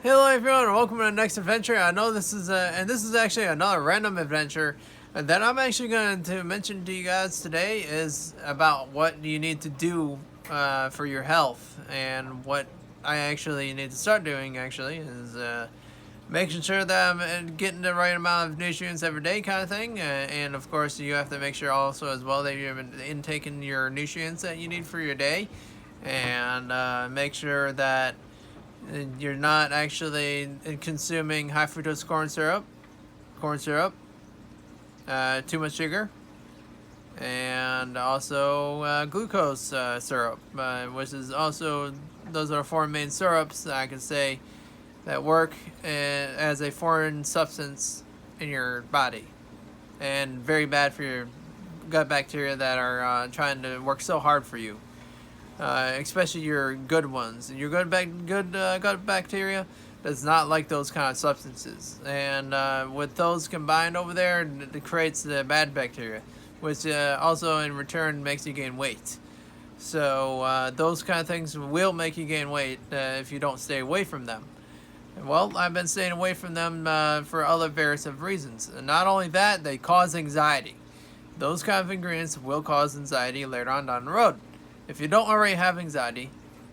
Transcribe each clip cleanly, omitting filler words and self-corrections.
Hello everyone, and welcome to the next adventure. I know this is actually another random adventure that I'm actually going to mention to you guys today is about what you need to do for your health, and what I actually need to start doing actually is making sure that I'm getting the right amount of nutrients every day, kind of thing. And of course, you have to make sure also as well that you're intaking your nutrients that you need for your day, and make sure that you're not actually consuming high fructose corn syrup, too much sugar, and also glucose syrup, which is also, those are four main syrups that I can say that work as a foreign substance in your body, and very bad for your gut bacteria that are trying to work so hard for you. Especially your good ones. Your good gut bacteria does not like those kind of substances, and with those combined over there, it creates the bad bacteria, which also in return makes you gain weight. So those kind of things will make you gain weight if you don't stay away from them. Well, I've been staying away from them for other various of reasons. And not only that, they cause anxiety. Those kind of ingredients will cause anxiety later on down the road. If you don't already have anxiety,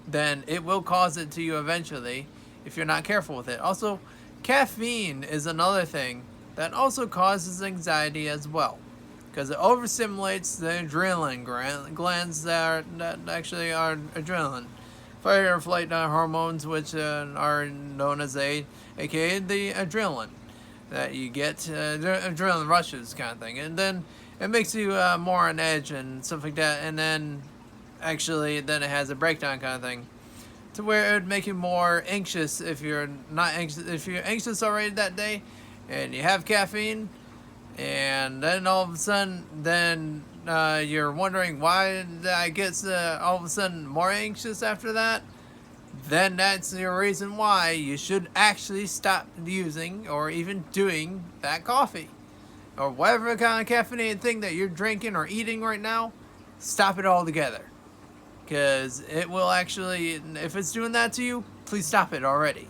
then it will cause it to you eventually if you're not careful with it. Also, caffeine is another thing that also causes anxiety as well, because it overstimulates the adrenaline glands that actually are adrenaline, fight or flight hormones, which are known as aka the adrenaline that you get, adrenaline rushes kind of thing, and then it makes you more on edge and stuff like that, and then actually then it has a breakdown kind of thing to where it would make you more anxious if you're not anxious. If you're anxious already that day and you have caffeine, and then all of a sudden then you're wondering why did I get all of a sudden more anxious after that, then that's your reason why you should actually stop using or even doing that coffee or whatever kind of caffeinated thing that you're drinking or eating right now. Stop it altogether, because it will actually, if it's doing that to you, please stop it already.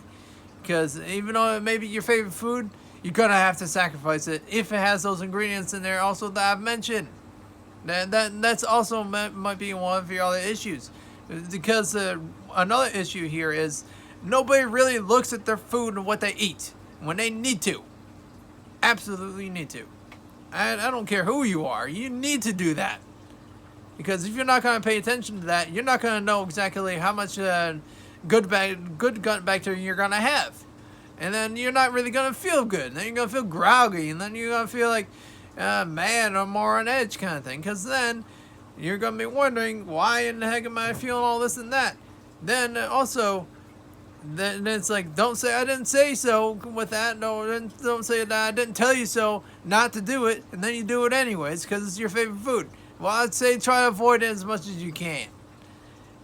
Because even though it may be your favorite food, you're gonna have to sacrifice it if it has those ingredients in there also that I've mentioned. That's also might be one of your other issues, because another issue here is nobody really looks at their food and what they eat when they need to. Absolutely need to. I don't care who you are, you need to do that. Because if you're not going to pay attention to that, you're not going to know exactly how much good gut bacteria you're going to have. And then you're not really going to feel good. And then you're going to feel groggy. And then you're going to feel like, man, or more on edge kind of thing. Because then you're going to be wondering, why in the heck am I feeling all this and that? Then also, then it's like, don't say I didn't say so with that. No, don't say that I didn't tell you so not to do it. And then you do it anyways because it's your favorite food. Well, I'd say try to avoid it as much as you can.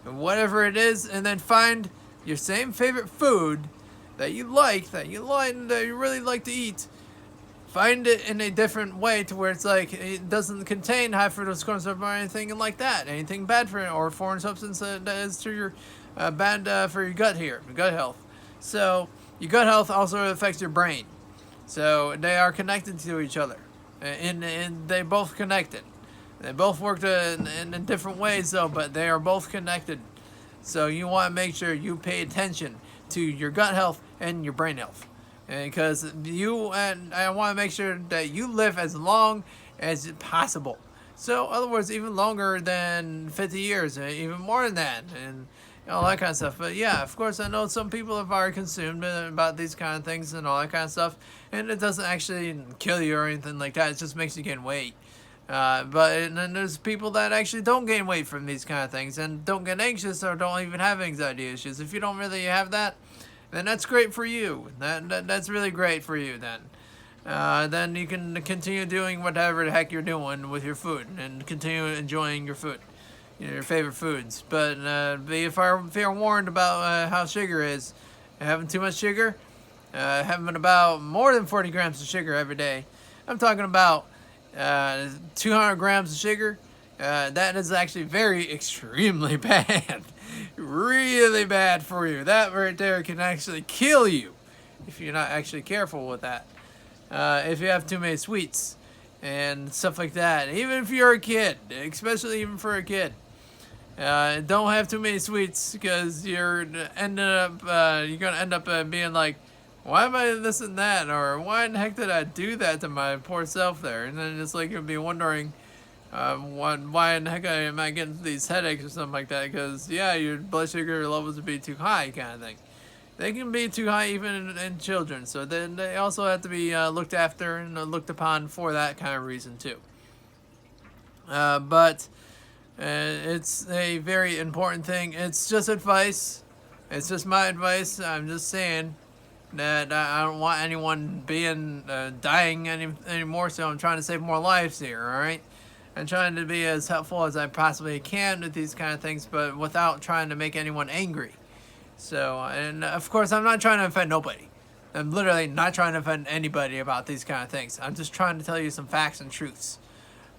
And whatever it is, and then find your same favorite food that you really like to eat. Find it in a different way to where it's like it doesn't contain high fructose corn syrup or anything like that. Anything bad for it or foreign substance that is to your bad for your gut here, gut health. So your gut health also affects your brain. So they are connected to each other, and they both connected. They both work in different ways, though, but they are both connected. So you want to make sure you pay attention to your gut health and your brain health, because I want to make sure that you live as long as possible. So, in other words, even longer than 50 years, even more than that, and all that kind of stuff. But yeah, of course, I know some people have already consumed about these kind of things and all that kind of stuff, and it doesn't actually kill you or anything like that. It just makes you gain weight. But then there's people that actually don't gain weight from these kind of things and don't get anxious or don't even have anxiety issues. If you don't really have that, then that's great for you. That's really great for you then. Then you can continue doing whatever the heck you're doing with your food and continue enjoying your food, your favorite foods. But if you're warned about how sugar is, having too much sugar, having about more than 40 grams of sugar every day. I'm talking about 200 grams of sugar. That is actually very extremely bad. really bad for you. That right there can actually kill you if you're not actually careful with that. If you have too many sweets and stuff like that. Even if you're a kid, especially even for a kid. Don't have too many sweets because you're gonna end up being like, why am I this and that, or why in the heck did I do that to my poor self there? And then it's like you'll be wondering, why in the heck am I getting these headaches or something like that? Because yeah, your blood sugar levels would be too high, kind of thing. They can be too high even in children, so then they also have to be looked after and looked upon for that kind of reason too. But it's a very important thing. It's just advice. It's just my advice. I'm just saying that I don't want anyone being dying anymore. So I'm trying to save more lives here. All right. I'm trying to be as helpful as I possibly can with these kind of things, but without trying to make anyone angry. So, and of course, I'm not trying to offend nobody. I'm literally not trying to offend anybody about these kind of things. I'm just trying to tell you some facts and truths,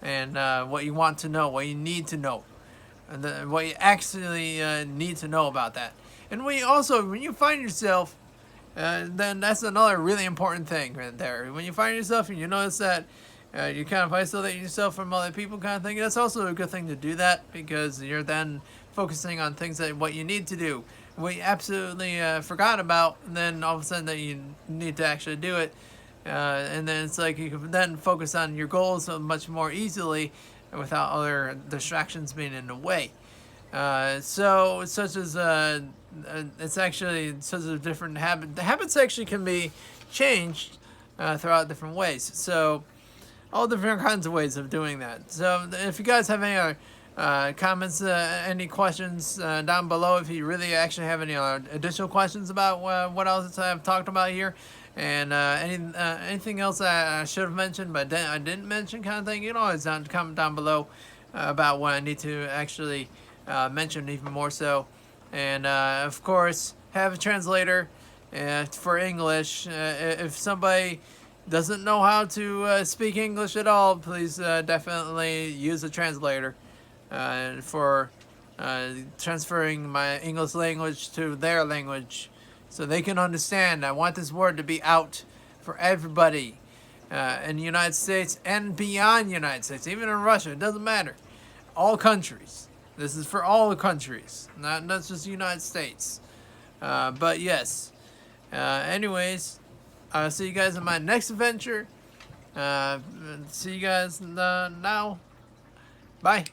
and what you want to know, what you need to know, and what you actually need to know about that. And when you find yourself, then that's another really important thing right there. When you find yourself and you notice that you kind of isolate yourself from other people, kind of thing, that's also a good thing to do that, because you're then focusing on things that what you need to do, what you absolutely forgot about, and then all of a sudden that you need to actually do it. And then it's like you can then focus on your goals much more easily without other distractions being in the way. So such as it's actually such a different habit. The habits actually can be changed throughout different ways. So all different kinds of ways of doing that. So if you guys have any other comments, any questions down below, if you really actually have any additional questions about what else I've talked about here, and anything else I should have mentioned but I didn't mention, kind of thing, you can always comment down below about what I need to actually mention even more so. And of course, have a translator for English. If somebody doesn't know how to speak English at all, please definitely use a translator for transferring my English language to their language so they can understand. I want this word to be out for everybody in the United States and beyond the United States, even in Russia. It doesn't matter. All countries. This is for all the countries, not just the United States. But yes. Anyways, I'll see you guys in my next adventure. See you guys now. Bye.